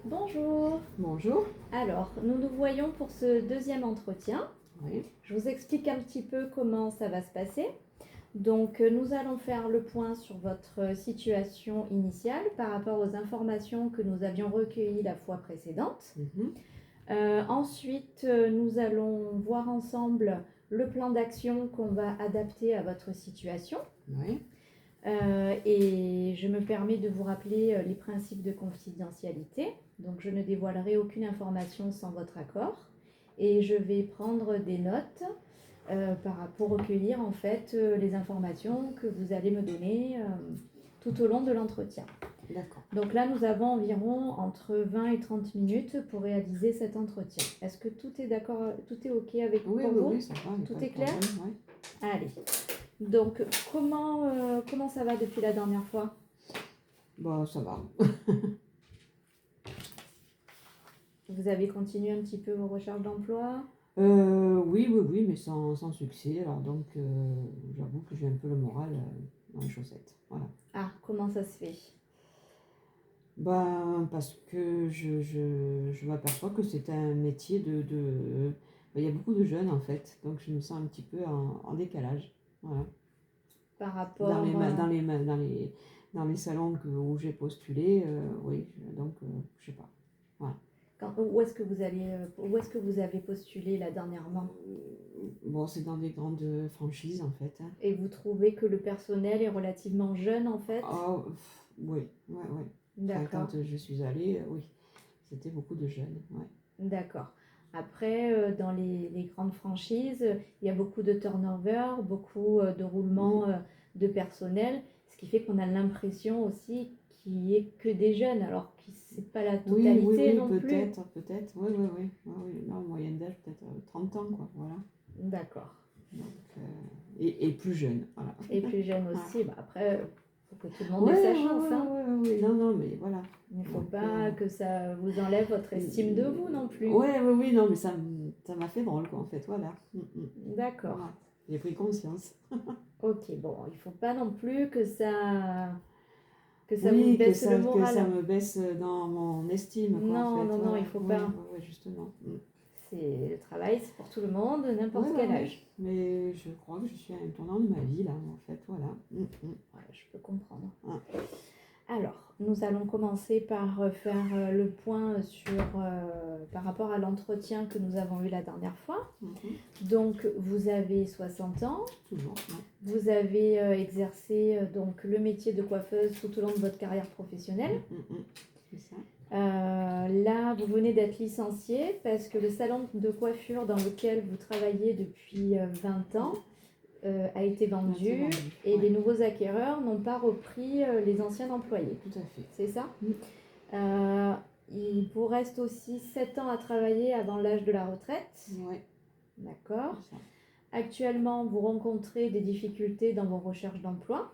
Bonjour. Bonjour. Alors, nous nous voyons pour ce deuxième entretien. Oui. Je vous explique un petit peu comment ça va se passer. Donc, nous allons faire le point sur votre situation initiale par rapport aux informations que nous avions recueillies la fois précédente. Mhm. Ensuite, nous allons voir ensemble le plan d'action qu'on va adapter à votre situation. Oui. Et je me permets de vous rappeler les principes de confidentialité. Donc, je ne dévoilerai aucune information sans votre accord. Et je vais prendre des notes pour recueillir en fait les informations que vous allez me donner tout au long de l'entretien. D'accord. Donc là, nous avons environ entre 20 et 30 minutes pour réaliser cet entretien. Est-ce que tout est d'accord, tout est OK avec vous? Oui, ça va. Tout est clair? Oui. Allez. Donc, comment ça va depuis la dernière fois? Bon, ça va. Vous avez continué un petit peu vos recherches d'emploi? Oui, mais sans succès. Alors donc, j'avoue que j'ai un peu le moral dans les chaussettes. Voilà. Ah, comment ça se fait? Ben, parce que je m'aperçois que c'est un métier ben, il y a beaucoup de jeunes en fait, donc je me sens un petit peu en décalage. Voilà. Par rapport Dans les salons où j'ai postulé, oui, donc je sais pas. Voilà. où est-ce que vous avez postulé là dernièrement? Bon, c'est dans des grandes franchises en fait, hein. Et vous trouvez que le personnel est relativement jeune en fait? Oh, oui. Enfin, D'accord, quand je suis allée, oui, c'était beaucoup de jeunes. Ouais. d'accord. Après, dans les grandes franchises, il y a beaucoup de turnover, beaucoup de roulement de personnel, ce qui fait qu'on a l'impression aussi qu'il n'y ait que des jeunes, alors que ce n'est pas la totalité Oui, non plus. peut-être. Oui. Non, moyenne d'âge, peut-être 30 ans, quoi. Voilà. D'accord. Donc, et plus jeune, voilà. Et plus jeune Voilà. aussi. Bah après, il faut que tout le monde ait sa chance. Hein. Oui. Non, mais voilà. Il ne faut Donc, pas que ça vous enlève votre estime de vous non plus. Oui, non, mais ça m'a fait drôle, quoi, en fait. Voilà. D'accord. Voilà. J'ai pris conscience. Ok, bon, il ne faut pas non plus que ça vous Oui, baisse le que ça moral. me baisse dans mon estime, quoi, en Non, fait. non, non, Voilà. il ne faut pas. Ouais, justement. C'est le travail, c'est pour tout le monde, Ouais, n'importe ouais, quel ouais. âge. Mais je crois que je suis à un tournant de ma vie, là, en fait. Voilà. Ouais, je peux comprendre. Ah. Alors, nous allons commencer par faire le point par rapport à l'entretien que nous avons eu la dernière fois. Donc, vous avez 60 ans. Toujours, ouais. Vous avez exercé donc le métier de coiffeuse tout au long de votre carrière professionnelle. C'est ça. Là, vous venez d'être licenciée parce que le salon de coiffure dans lequel vous travaillez depuis 20 ans a été vendu et les nouveaux acquéreurs n'ont pas repris les anciens employés. Tout à fait. C'est ça? Il vous reste aussi 7 ans à travailler avant l'âge de la retraite. Oui. D'accord. Actuellement, vous rencontrez des difficultés dans vos recherches d'emploi?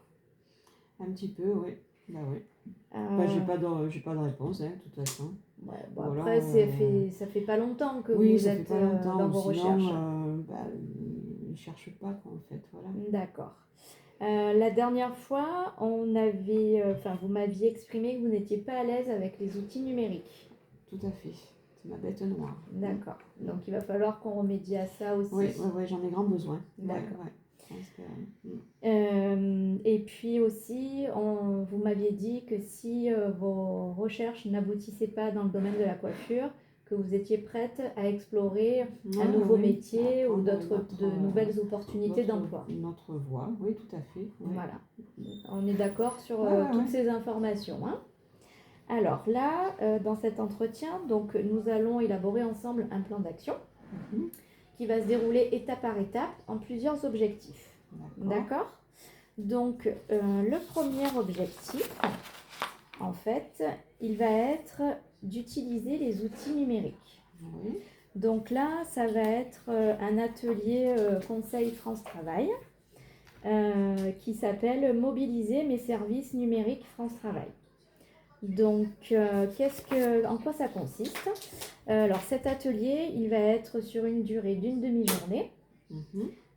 Un petit peu, oui. Bah oui. J'ai pas de réponse, hein, de toute façon. Ouais, bon, après, ça fait pas longtemps que vous êtes dans vos recherches. Ils cherchent pas, quoi, en fait. Voilà. D'accord. La dernière fois, vous m'aviez exprimé que vous n'étiez pas à l'aise avec les outils numériques. Tout à fait. C'est ma bête noire. D'accord. Donc, il va falloir qu'on remédie à ça aussi. Oui, j'en ai grand besoin. D'accord. Que... Et puis aussi, vous m'aviez dit que si vos recherches n'aboutissaient pas dans le domaine de la coiffure, que vous étiez prête à explorer un nouveau métier ou de nouvelles opportunités d'emploi. Notre voie, oui, tout à fait. Oui. Voilà. On est d'accord sur toutes ces informations. Hein. Alors là, dans cet entretien, donc, nous allons élaborer ensemble un plan d'action qui va se dérouler étape par étape en plusieurs objectifs. D'accord. Donc, le premier objectif, en fait, il va être d'utiliser les outils numériques. Oui. Donc là, ça va être un atelier Conseil France Travail qui s'appelle « Mobiliser mes services numériques France Travail ». Donc, en quoi ça consiste? Alors, cet atelier, il va être sur une durée d'une demi-journée.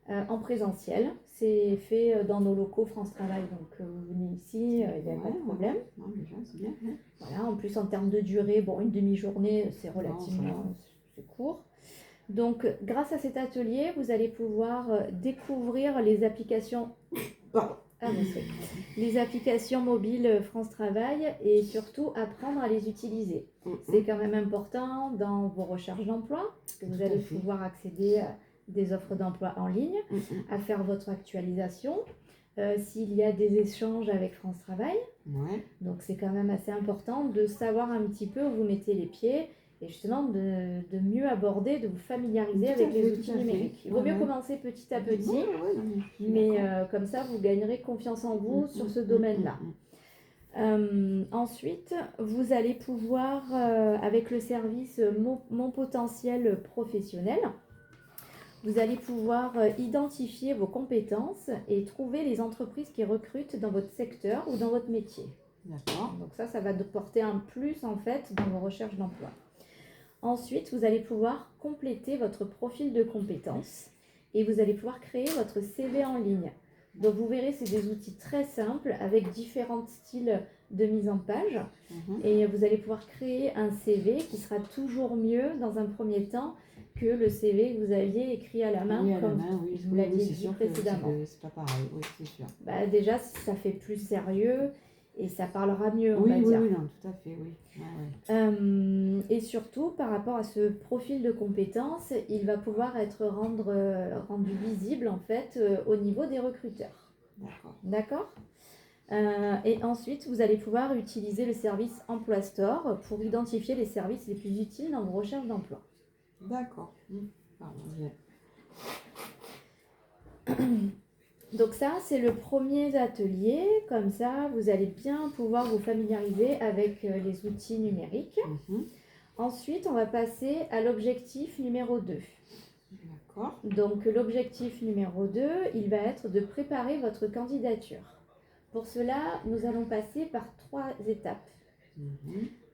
en présentiel. C'est fait dans nos locaux France Travail, donc vous venez ici, il n'y a pas de problème. Non, déjà, c'est bien. Voilà, en plus, en termes de durée, bon, une demi-journée, c'est relativement c'est court. Donc, grâce à cet atelier, vous allez pouvoir découvrir les applications. Les applications mobiles France Travail et surtout apprendre à les utiliser. C'est quand même important dans vos recherches d'emploi, parce que vous allez pouvoir accéder à des offres d'emploi en ligne, à faire votre actualisation, s'il y a des échanges avec France Travail. Donc c'est quand même assez important de savoir un petit peu où vous mettez les pieds et justement de mieux aborder, de vous familiariser avec les outils numériques. Il vaut mieux commencer petit à petit, mais comme ça, vous gagnerez confiance en vous sur ce domaine-là. Ensuite, vous allez pouvoir, avec le service Mon potentiel professionnel, vous allez pouvoir identifier vos compétences et trouver les entreprises qui recrutent dans votre secteur ou dans votre métier. D'accord. Donc ça va porter un plus en fait dans vos recherches d'emploi. Ensuite, vous allez pouvoir compléter votre profil de compétences et vous allez pouvoir créer votre CV en ligne. Donc vous verrez, c'est des outils très simples avec différents styles de mise en page. Et vous allez pouvoir créer un CV qui sera toujours mieux dans un premier temps que le CV que vous aviez écrit à la main, comme vous l'aviez dit précédemment. C'est pas pareil, oui, c'est sûr. Déjà, ça fait plus sérieux et ça parlera mieux, on va dire. Oui, non, tout à fait, oui. Et surtout, par rapport à ce profil de compétences, il va pouvoir être rendu visible en fait au niveau des recruteurs. D'accord. Et ensuite, vous allez pouvoir utiliser le service Emploi Store pour identifier les services les plus utiles dans vos recherches d'emploi. D'accord. Donc ça, c'est le premier atelier. Comme ça, vous allez bien pouvoir vous familiariser avec les outils numériques. Ensuite, on va passer à l'objectif numéro 2. D'accord. Donc l'objectif numéro 2, il va être de préparer votre candidature. Pour cela, nous allons passer par 3 étapes.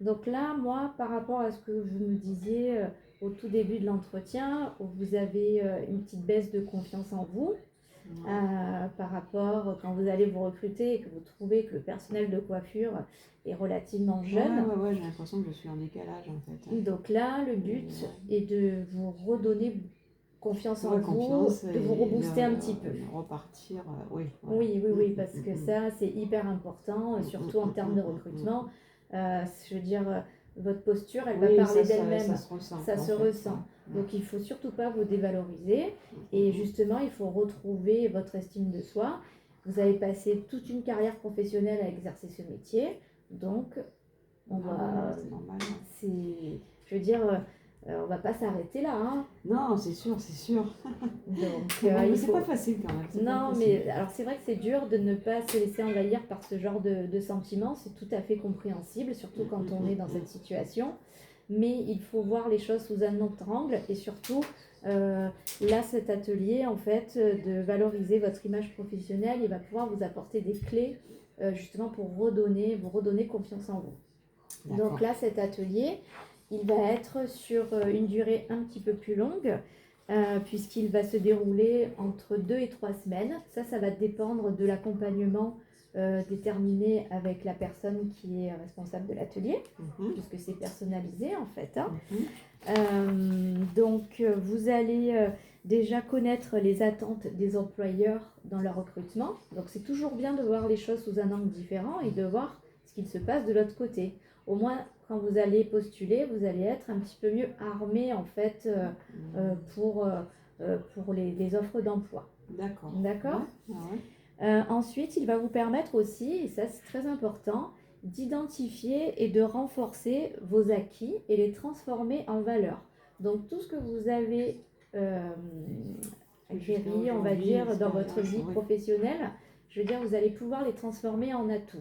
Donc là, moi, par rapport à ce que vous me disiez au tout début de l'entretien, où vous avez une petite baisse de confiance en vous, par rapport quand vous allez vous recruter et que vous trouvez que le personnel de coiffure est relativement jeune. Ouais, j'ai l'impression que je suis en décalage en fait. Donc là, le but est de vous redonner confiance en vous, de vous rebooster un petit peu. Repartir, Oui, parce que ça, c'est hyper important, surtout en termes de recrutement. Je veux dire, votre posture, elle va parler d'elle-même. Ça se ressent. Donc, il ne faut surtout pas vous dévaloriser. Et justement, il faut retrouver votre estime de soi. Vous avez passé toute une carrière professionnelle à exercer ce métier. Donc, on va... Je veux dire... on va pas s'arrêter là. Hein. Non, c'est sûr. Donc, c'est pas facile quand même. Non, mais alors c'est vrai que c'est dur de ne pas se laisser envahir par ce genre de sentiments. C'est tout à fait compréhensible, surtout quand on est dans cette situation. Mais il faut voir les choses sous un autre angle et surtout, là, cet atelier, en fait, de valoriser votre image professionnelle, il va pouvoir vous apporter des clés justement pour vous redonner confiance en vous. Donc là, cet atelier, il va être sur une durée un petit peu plus longue, puisqu'il va se dérouler entre 2 et 3 semaines. Ça va dépendre de l'accompagnement déterminé avec la personne qui est responsable de l'atelier, puisque c'est personnalisé en fait. Donc, vous allez déjà connaître les attentes des employeurs dans leur recrutement. Donc, c'est toujours bien de voir les choses sous un angle différent et de voir ce qu'il se passe de l'autre côté. Au moins, quand vous allez postuler, vous allez être un petit peu mieux armé en fait pour les offres d'emploi. D'accord. Ensuite, il va vous permettre aussi, et ça c'est très important, d'identifier et de renforcer vos acquis et les transformer en valeur. Donc tout ce que vous avez acquéri, on va dire, dans votre vie professionnelle, je veux dire, vous allez pouvoir les transformer en atouts.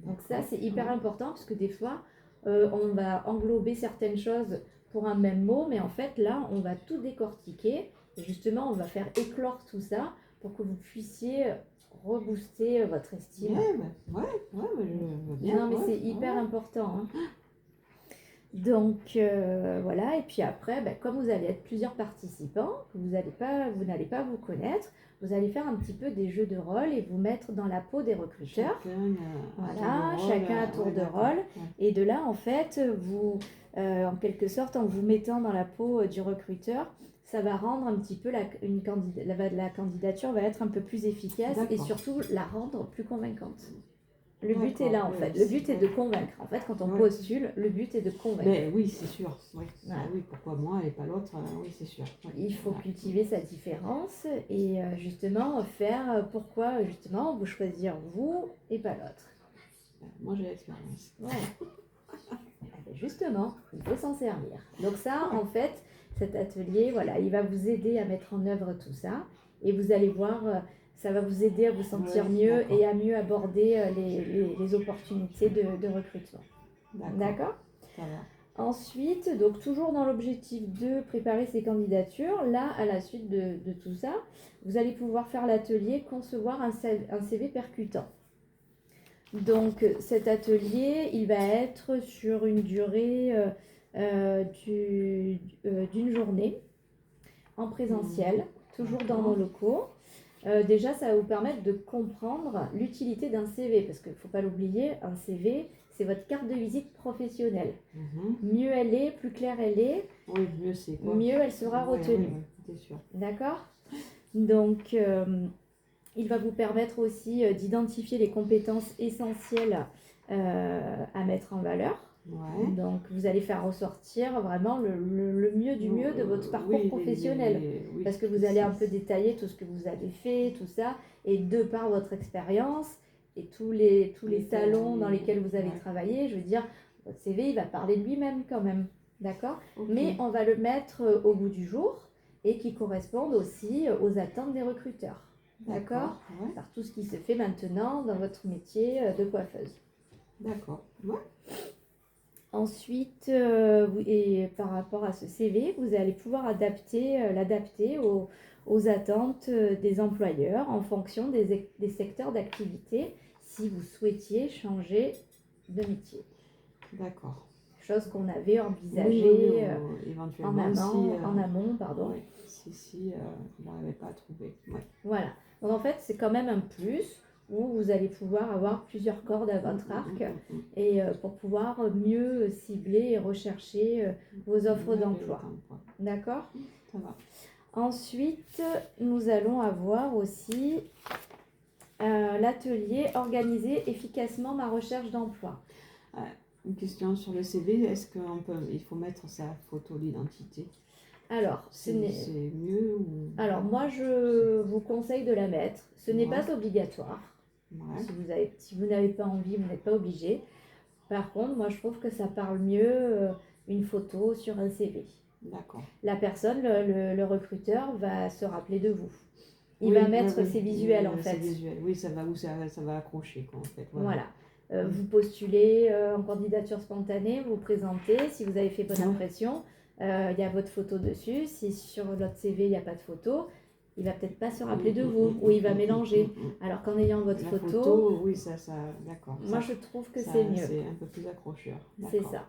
Donc ça c'est hyper important parce que des fois, on va englober certaines choses pour un même mot, mais en fait là, on va tout décortiquer et justement, on va faire éclore tout ça pour que vous puissiez rebooster votre estime. Ouais, je veux bien. Non, mais c'est hyper important. Hein. Donc voilà, et puis après, comme vous allez être plusieurs participants, vous n'allez pas vous connaître, vous allez faire un petit peu des jeux de rôle et vous mettre dans la peau des recruteurs. Voilà, chacun à tour de rôle. Ouais. Et de là, en fait, vous, en quelque sorte, en vous mettant dans la peau du recruteur, ça va rendre un petit peu la candidature va être un peu plus efficace et surtout la rendre plus convaincante. Le but est là en fait. Le but est de convaincre. En fait, quand on postule, le but est de convaincre. Mais oui, c'est sûr. Oui. Voilà. Oui, pourquoi moi et pas l'autre? Oui, c'est sûr. Oui. Il faut cultiver sa différence et justement faire pourquoi justement vous choisir vous et pas l'autre. Moi j'ai l'expérience. Ouais. Justement, il faut s'en servir. Donc ça, en fait, cet atelier, voilà, il va vous aider à mettre en œuvre tout ça et vous allez voir. Ça va vous aider à vous sentir mieux et à mieux aborder les opportunités de recrutement. D'accord. Ensuite, donc toujours dans l'objectif de préparer ces candidatures, là, à la suite de tout ça, vous allez pouvoir faire l'atelier concevoir un CV percutant. Donc cet atelier, il va être sur une durée d'une journée en présentiel, toujours dans nos locaux. Déjà, ça va vous permettre de comprendre l'utilité d'un CV, parce qu'il ne faut pas l'oublier, un CV, c'est votre carte de visite professionnelle. Mieux elle est, plus claire elle est, mieux elle sera retenue. C'est sûr. D'accord ? Donc, il va vous permettre aussi d'identifier les compétences essentielles à mettre en valeur. Ouais. Donc, vous allez faire ressortir vraiment le mieux du mieux de votre parcours professionnel. Parce que vous allez un peu détailler tout ce que vous avez fait, tout ça. Et de par votre expérience et tous les salons dans lesquels vous avez travaillé, je veux dire, votre CV, il va parler de lui-même quand même. D'accord ? Mais on va le mettre au goût du jour et qui correspondent aussi aux attentes des recruteurs. D'accord ? Par tout ce qui se fait maintenant dans votre métier de coiffeuse. D'accord. Ouais. Ensuite, et par rapport à ce CV, vous allez pouvoir l'adapter aux attentes des employeurs en fonction des secteurs d'activité si vous souhaitiez changer de métier. D'accord. Chose qu'on avait envisagée éventuellement en amont. Pardon. Ouais, si je n'arrivais pas à trouver. Ouais. Voilà. Donc en fait, c'est quand même un plus où vous allez pouvoir avoir plusieurs cordes à votre arc et pour pouvoir mieux cibler et rechercher vos offres d'emploi. D'accord ? Ça va. Ensuite, nous allons avoir aussi l'atelier organiser efficacement ma recherche d'emploi. Une question sur le CV, est-ce qu'il faut mettre sa photo d'identité? Alors, c'est mieux ou... Alors, moi, je vous conseille de la mettre. Ce n'est pas obligatoire. Ouais. Si vous n'avez pas envie, vous n'êtes pas obligé. Par contre, moi, je trouve que ça parle mieux une photo sur un CV. D'accord. La personne, le recruteur, va se rappeler de vous. Il va mettre ses visuels, en fait. Visuels. Oui, ça va accrocher, quoi, en fait. Voilà. Vous postulez en candidature spontanée, vous présentez. Si vous avez fait bonne impression, il y a votre photo dessus. Si sur votre CV, il n'y a pas de photo, il va peut-être pas se rappeler de vous ou il va mélanger. Alors qu'en ayant votre photo, oui, ça, d'accord. Moi, je trouve que c'est mieux. C'est un peu plus accrocheur. C'est ça.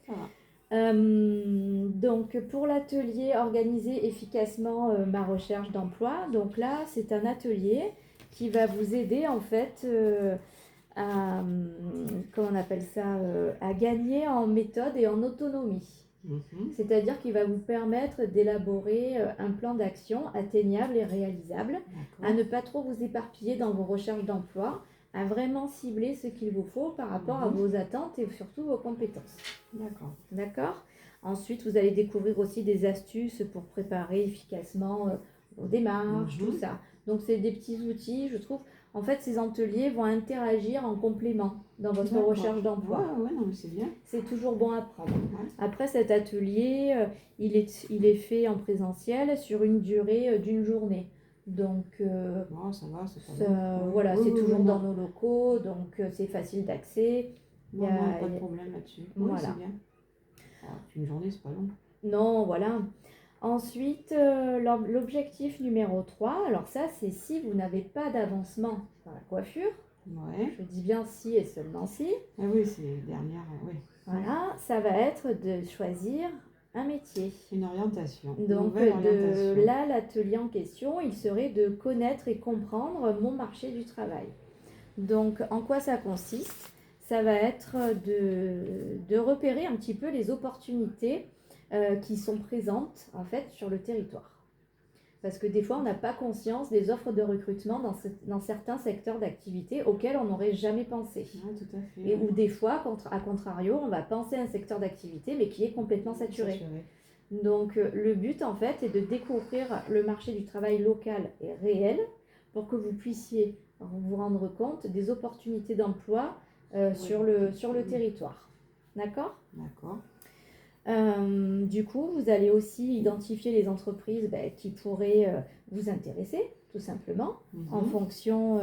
Ça va. Donc, pour l'atelier organiser efficacement ma recherche d'emploi, donc là, c'est un atelier qui va vous aider en fait comment on appelle ça, à gagner en méthode et en autonomie. C'est-à-dire qu'il va vous permettre d'élaborer un plan d'action atteignable et réalisable, à ne pas trop vous éparpiller dans vos recherches d'emploi, à vraiment cibler ce qu'il vous faut par rapport à vos attentes et surtout vos compétences. D'accord. Ensuite, vous allez découvrir aussi des astuces pour préparer efficacement vos démarches, tout ça. Donc, c'est des petits outils, je trouve. En fait, ces ateliers vont interagir en complément dans votre recherche d'emploi. Ouais, non, mais c'est bien. C'est toujours bon à prendre. Après, cet atelier, il est fait en présentiel sur une durée d'une journée. Donc, ça va, c'est pas long. Voilà, c'est toujours dans nos locaux, donc c'est facile d'accès. Non, pas de problème là-dessus. Voilà. C'est bien. Une journée, c'est pas long. Non, voilà. Ensuite, l'objectif numéro 3, alors ça, c'est si vous n'avez pas d'avancement dans la coiffure. Ouais. Je dis bien si et seulement si. Ah oui, c'est dernière, oui. Voilà, ça va être de choisir un métier. Une orientation. Donc de là, l'atelier en question, il serait de connaître et comprendre mon marché du travail. Donc en quoi ça consiste? Ça va être de repérer un petit peu les opportunités qui sont présentes en fait sur le territoire. Parce que des fois, on n'a pas conscience des offres de recrutement dans certains secteurs d'activité auxquels on n'aurait jamais pensé. Oui, tout à fait. Et où des fois, à contrario, on va penser à un secteur d'activité, mais qui est complètement saturé. Donc, le but, en fait, est de découvrir le marché du travail local et réel pour que vous puissiez vous rendre compte des opportunités d'emploi sur le territoire. D'accord ? D'accord. Du coup, vous allez aussi identifier les entreprises qui pourraient vous intéresser, tout simplement, en fonction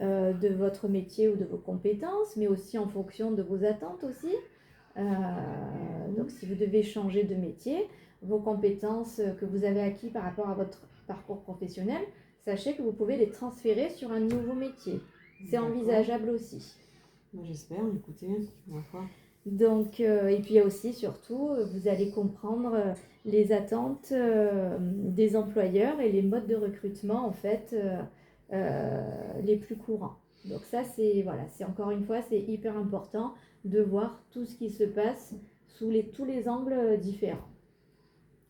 de votre métier ou de vos compétences, mais aussi en fonction de vos attentes aussi. Donc, si vous devez changer de métier, vos compétences que vous avez acquises par rapport à votre parcours professionnel, sachez que vous pouvez les transférer sur un nouveau métier. C'est envisageable aussi. J'espère, écoutez, ma foi. Donc, et puis il y a aussi, surtout, vous allez comprendre les attentes des employeurs et les modes de recrutement, en fait, les plus courants. Donc ça, c'est encore une fois, c'est hyper important de voir tout ce qui se passe sous tous les angles différents.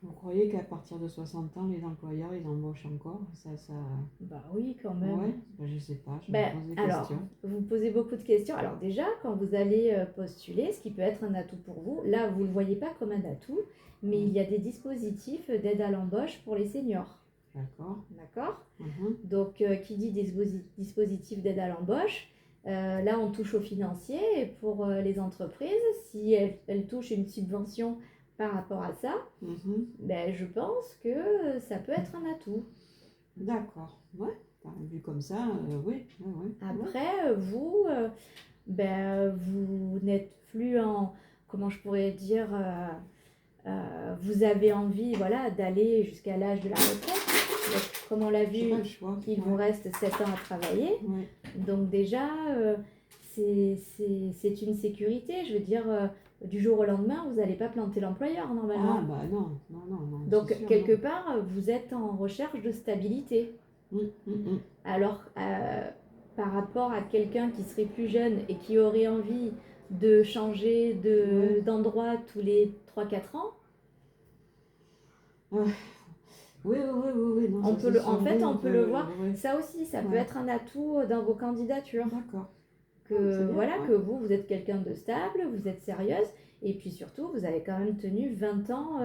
Vous croyez qu'à partir de 60 ans, les employeurs, ils embauchent encore ça... Bah oui, quand même. Ouais, je sais pas, je me pose des questions. Vous posez beaucoup de questions. Alors déjà, quand vous allez postuler, ce qui peut être un atout pour vous, là, vous ne le voyez pas comme un atout, mais il y a des dispositifs d'aide à l'embauche pour les seniors. D'accord. Donc, qui dit dispositif d'aide à l'embauche, là, on touche au financier et pour les entreprises, si elles touchent une subvention par rapport à ça, je pense que ça peut être un atout. D'accord, ouais, vu comme ça, oui. Après, vous n'êtes plus en, comment je pourrais dire, vous avez envie d'aller jusqu'à l'âge de la retraite. Donc, comme on l'a vu, il vous reste 7 ans à travailler. Donc déjà, c'est une sécurité. Je veux dire, du jour au lendemain, vous n'allez pas planter l'employeur normalement. Ah bah non. Donc quelque part, vous êtes en recherche de stabilité. Alors, par rapport à quelqu'un qui serait plus jeune et qui aurait envie de changer d'endroit tous les 3-4 ans, oui. Non, on peut le voir. Ça aussi, ça peut être un atout dans vos candidatures. D'accord. Que vous êtes quelqu'un de stable, vous êtes sérieuse, et puis surtout, vous avez quand même tenu 20 ans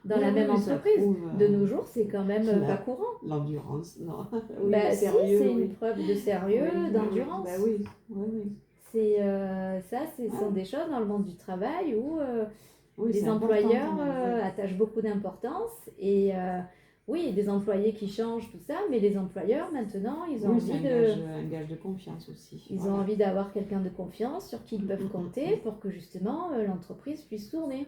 dans la même entreprise. De nos jours, c'est quand même pas courant. L'endurance, non. C'est une preuve de sérieux, d'endurance. Oui. Ce sont des choses dans le monde du travail où les employeurs attachent beaucoup d'importance et oui, des employés qui changent, tout ça, mais les employeurs, maintenant, ils ont envie un gage de confiance aussi. Ils ont envie d'avoir quelqu'un de confiance sur qui ils peuvent compter pour que justement l'entreprise puisse tourner.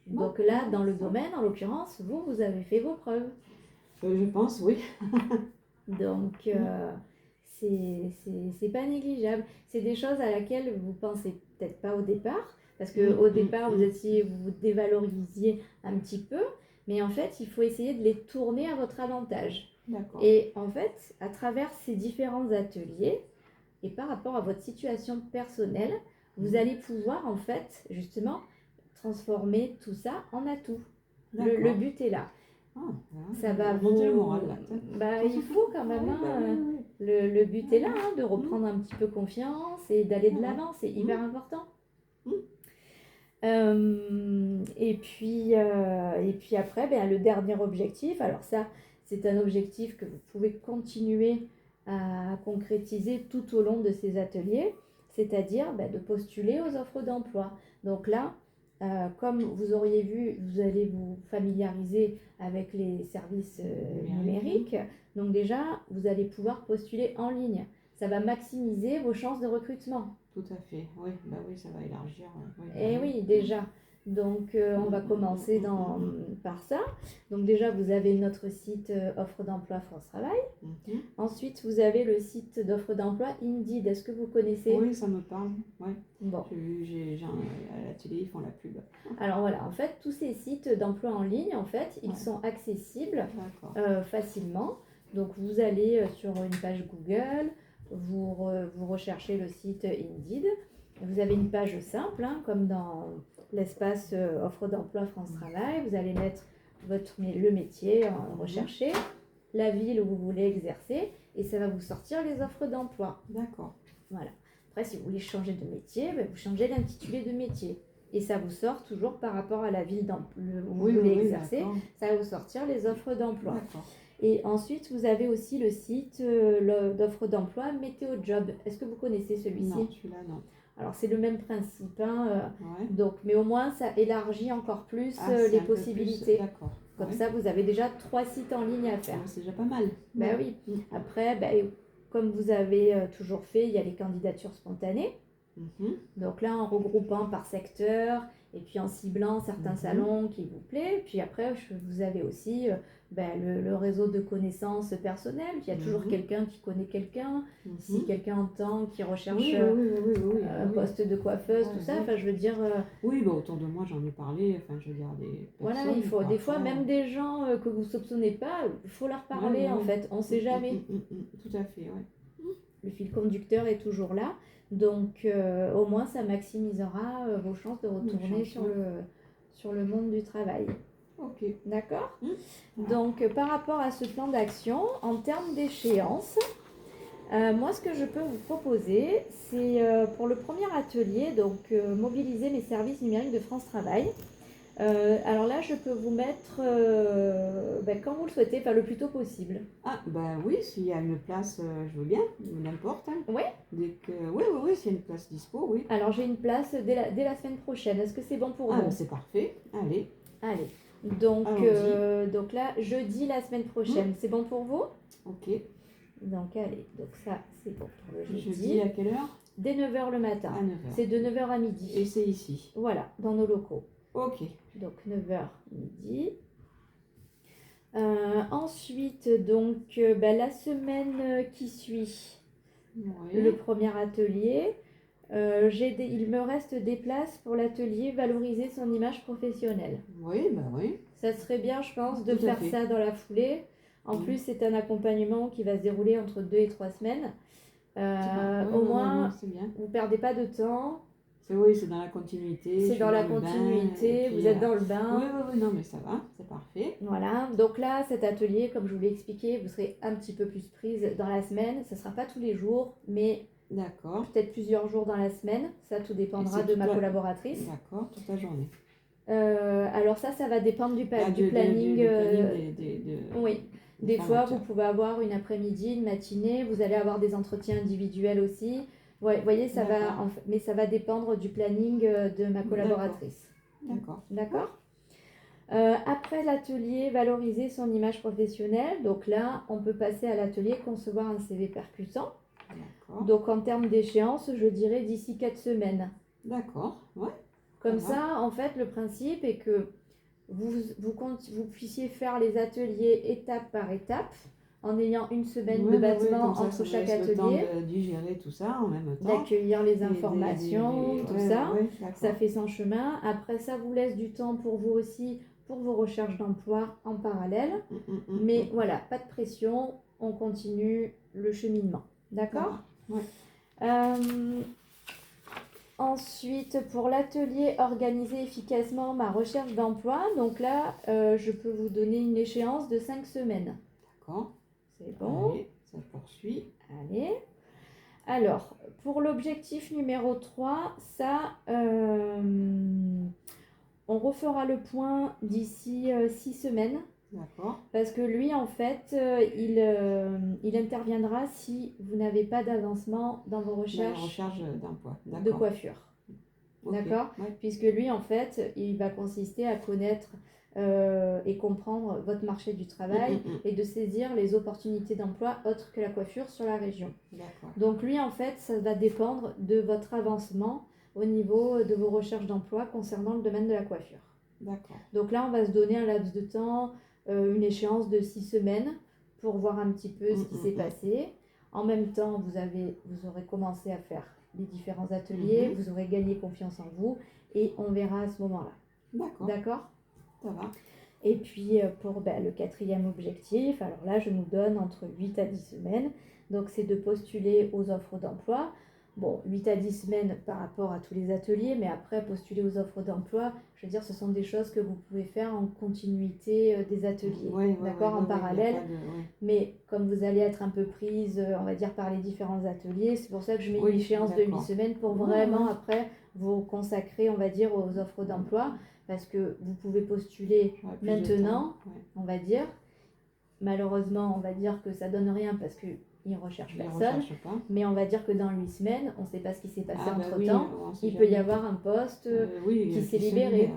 Donc là, dans le domaine, en l'occurrence, vous avez fait vos preuves. Je pense, oui. Donc, c'est pas négligeable. C'est des choses à laquelle vous pensez peut-être pas au départ, parce qu'au départ, vous vous dévalorisiez un petit peu. Mais en fait, il faut essayer de les tourner à votre avantage. Et en fait, à travers ces différents ateliers, et par rapport à votre situation personnelle, vous allez pouvoir en fait, justement, transformer tout ça en atout. Le but est là. Ça va monter le moral là. Il faut quand même. Le but est là, de reprendre un petit peu confiance et d'aller de l'avant. C'est hyper important. Et puis après, le dernier objectif, alors ça, c'est un objectif que vous pouvez continuer à concrétiser tout au long de ces ateliers, c'est-à-dire de postuler aux offres d'emploi. Donc là, comme vous auriez vu, vous allez vous familiariser avec les services numériques. Donc déjà, vous allez pouvoir postuler en ligne. Ça va maximiser vos chances de recrutement. Tout à fait, oui, ça va élargir. Oui, déjà. Donc, on va commencer par ça. Donc, déjà, vous avez notre site Offre d'emploi France Travail. Ensuite, vous avez le site d'offre d'emploi Indeed. Est-ce que vous connaissez? Oui, ça me parle. Ouais. Bon. À la télé, ils font la pub. Alors voilà, en fait, tous ces sites d'emploi en ligne, en fait, ils sont accessibles facilement. Donc, vous allez sur une page Google, vous recherchez le site Indeed. Vous avez une page simple, hein, comme dans l'espace offre d'emploi France Travail. Vous allez mettre le métier recherché, la ville où vous voulez exercer, et ça va vous sortir les offres d'emploi. D'accord. Voilà. Après, si vous voulez changer de métier, vous changez l'intitulé de métier. Et ça vous sort toujours par rapport à la ville où vous voulez exercer. Ça va vous sortir les offres d'emploi. Et ensuite, vous avez aussi le site d'offre d'emploi Météo Job. Est-ce que vous connaissez celui-ci? Non, celui-là, non. Alors, c'est le même principe. Hein, donc, mais au moins, ça élargit encore plus les possibilités. D'accord. Comme ça, vous avez déjà 3 sites en ligne à faire. C'est déjà pas mal. Ben oui. Après, comme vous avez toujours fait, il y a les candidatures spontanées. Donc là, en regroupant par secteur et puis en ciblant certains salons qui vous plaît. Puis après, vous avez aussi le réseau de connaissances personnelles. Il y a toujours quelqu'un qui connaît quelqu'un. Si quelqu'un entend qui recherche un poste de coiffeuse, tout ça. Enfin, je veux dire. Oui, autour de moi, j'en ai parlé. Enfin, je veux dire des personnes. Voilà, il faut des fois même des gens que vous soupçonnez pas. Il faut leur parler en fait. On ne sait jamais. Tout à fait, oui. Le fil conducteur est toujours là. Donc, au moins, ça maximisera vos chances de retourner sur le monde du travail. Ok. D'accord. Donc, par rapport à ce plan d'action, en termes d'échéance, moi, ce que je peux vous proposer, c'est pour le premier atelier, donc mobiliser les services numériques de France Travail. Alors là, je peux vous mettre quand vous le souhaitez, le plus tôt possible. Ah, oui, s'il y a une place, je veux bien, n'importe. Hein. Oui. Oui, s'il y a une place dispo, oui. Alors, j'ai une place dès la semaine prochaine. Est-ce que c'est bon pour vous? C'est parfait. Allez. Donc là, jeudi la semaine prochaine, c'est bon pour vous? Ok. Donc, allez. Donc, ça, c'est bon pour le jeudi. Jeudi à quelle heure? Dès 9h le matin. À 9h. C'est de 9h à midi. Et c'est ici? Voilà, dans nos locaux. Ok. Donc 9h midi. Ensuite, donc la semaine qui suit le premier atelier, il me reste des places pour l'atelier valoriser son image professionnelle. Oui. Ça serait bien, je pense, de faire ça dans la foulée. En plus, c'est un accompagnement qui va se dérouler entre 2 et 3 semaines. Au moins, vous ne perdez pas de temps. C'est dans la continuité. C'est dans la continuité, vous êtes dans le bain. Oui, non, mais ça va, c'est parfait. Voilà, donc là, cet atelier, comme je vous l'ai expliqué, vous serez un petit peu plus prise dans la semaine. Ce ne sera pas tous les jours, mais peut-être plusieurs jours dans la semaine. Ça, tout dépendra de ma collaboratrice. D'accord, toute la journée. Alors ça va dépendre du planning. Oui, des fois, vous pouvez avoir une après-midi, une matinée. Vous allez avoir des entretiens individuels aussi. Ouais, vous voyez, mais ça va dépendre du planning de ma collaboratrice. D'accord. Après l'atelier valoriser son image professionnelle, donc là, on peut passer à l'atelier concevoir un CV percutant. Donc en termes d'échéance, je dirais d'ici 4 semaines. D'accord, ouais. Comme ça, en fait, le principe est que vous puissiez faire les ateliers étape par étape, en ayant une semaine de battement entre chaque atelier. Le temps de digérer tout ça en même temps. D'accueillir les informations, tout ça. Ça fait son chemin. Après, ça vous laisse du temps pour vous aussi, pour vos recherches d'emploi en parallèle. Mais voilà, pas de pression. On continue le cheminement. D'accord ? Ensuite, pour l'atelier organiser efficacement ma recherche d'emploi, donc là, je peux vous donner une échéance de 5 semaines. D'accord. C'est bon. Allez, ça poursuit. Allez. Alors, pour l'objectif numéro 3, ça, on refera le point d'ici 6 semaines. D'accord. Parce que lui, en fait, il interviendra si vous n'avez pas d'avancement dans vos recherches d'emploi. De coiffure. D'accord. Puisque lui, en fait, il va consister à connaître et comprendre votre marché du travail et de saisir les opportunités d'emploi autres que la coiffure sur la région. Donc lui, en fait, ça va dépendre de votre avancement au niveau de vos recherches d'emploi concernant le domaine de la coiffure. D'accord. Donc là, on va se donner un laps de temps, une échéance de 6 semaines pour voir un petit peu ce qui s'est passé. En même temps, vous aurez commencé à faire les différents ateliers, vous aurez gagné confiance en vous et on verra à ce moment-là. D'accord. D'accord ? Ça va. Et puis pour le 4e objectif, alors là je nous donne entre 8 à 10 semaines, donc c'est de postuler aux offres d'emploi. Bon, 8 à 10 semaines par rapport à tous les ateliers, mais après postuler aux offres d'emploi, je veux dire, ce sont des choses que vous pouvez faire en continuité des ateliers, d'accord, en parallèle. Mais comme vous allez être un peu prise, on va dire, par les différents ateliers, c'est pour ça que je mets une échéance de 8 semaines pour vraiment après vous consacrer, on va dire, aux offres d'emploi. Parce que vous pouvez postuler maintenant, on va dire. Malheureusement, on va dire que ça donne rien parce qu'ils ne recherchent personne. Mais on va dire que dans 8 semaines, on ne sait pas ce qui s'est passé entre-temps. Il peut y avoir un poste qui s'est libéré.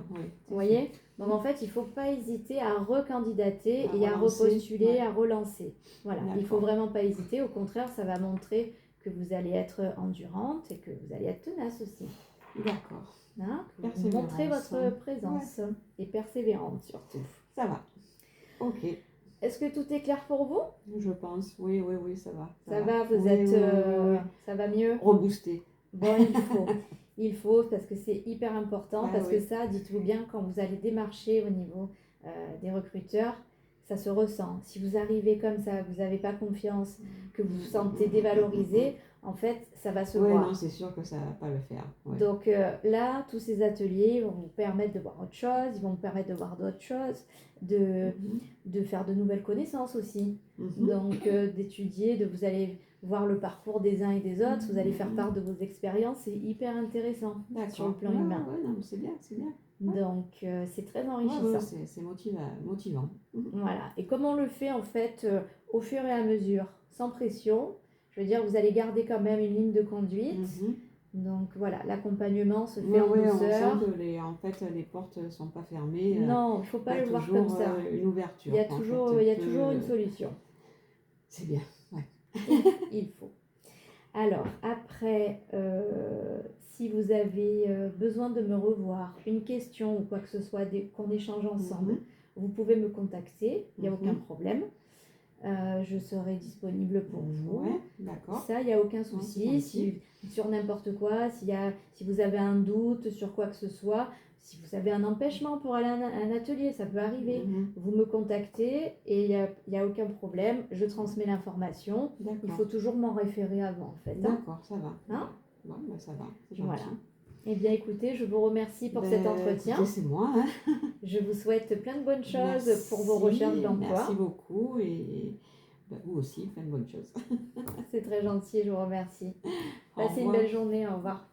Vous voyez ? Donc en fait, il ne faut pas hésiter à recandidater et à repostuler, à relancer. Voilà, il ne faut vraiment pas hésiter. Au contraire, ça va montrer que vous allez être endurante et que vous allez être tenace aussi. D'accord. Hein, vous montrez votre présence et persévérante surtout. Ça va. Ok. Est-ce que tout est clair pour vous ? Je pense. Oui, ça va. Ça va, vous êtes... Ça va mieux ? Reboosté. Bon, il faut parce que c'est hyper important parce que ça, dites-vous bien, quand vous allez démarcher au niveau des recruteurs, ça se ressent. Si vous arrivez comme ça, que vous n'avez pas confiance, que vous vous sentez dévalorisé, en fait, ça va se voir. Oui, non, c'est sûr que ça ne va pas le faire. Ouais. Donc là, tous ces ateliers vont vous permettre de voir autre chose, ils vont vous permettre de voir d'autres choses, de faire de nouvelles connaissances aussi. Donc d'étudier, vous allez voir le parcours des uns et des autres, vous allez faire part de vos expériences, c'est hyper intéressant sur le plan humain. Oui, non, c'est bien, c'est bien. Donc c'est très enrichissant. C'est motivant. Voilà, et comme on le fait en fait au fur et à mesure, sans pression, je veux dire, vous allez garder quand même une ligne de conduite. Donc voilà, l'accompagnement se fait en douceur. On sent que les portes ne sont pas fermées. Non, il ne faut pas le voir comme ça. Une ouverture. Il y a toujours une solution. C'est bien, Il faut. Alors, après, si vous avez besoin de me revoir, une question ou quoi que ce soit, qu'on échange ensemble, vous pouvez me contacter, il n'y a aucun problème. Je serai disponible pour vous. Ouais, d'accord. Ça, il n'y a aucun souci. Sur n'importe quoi, si vous avez un doute sur quoi que ce soit, si vous avez un empêchement pour aller à un atelier, ça peut arriver. Vous me contactez et il n'y a aucun problème. Je transmets l'information. Il faut toujours m'en référer avant, en fait. D'accord, ça va. Hein? Bon, ça va. Voilà. Eh bien, écoutez, je vous remercie pour cet entretien. Écoutez, c'est moi. Je vous souhaite plein de bonnes choses pour vos recherches d'emploi. Merci beaucoup et vous aussi, plein de bonnes choses. C'est très gentil, je vous remercie. Passez une belle journée, au revoir.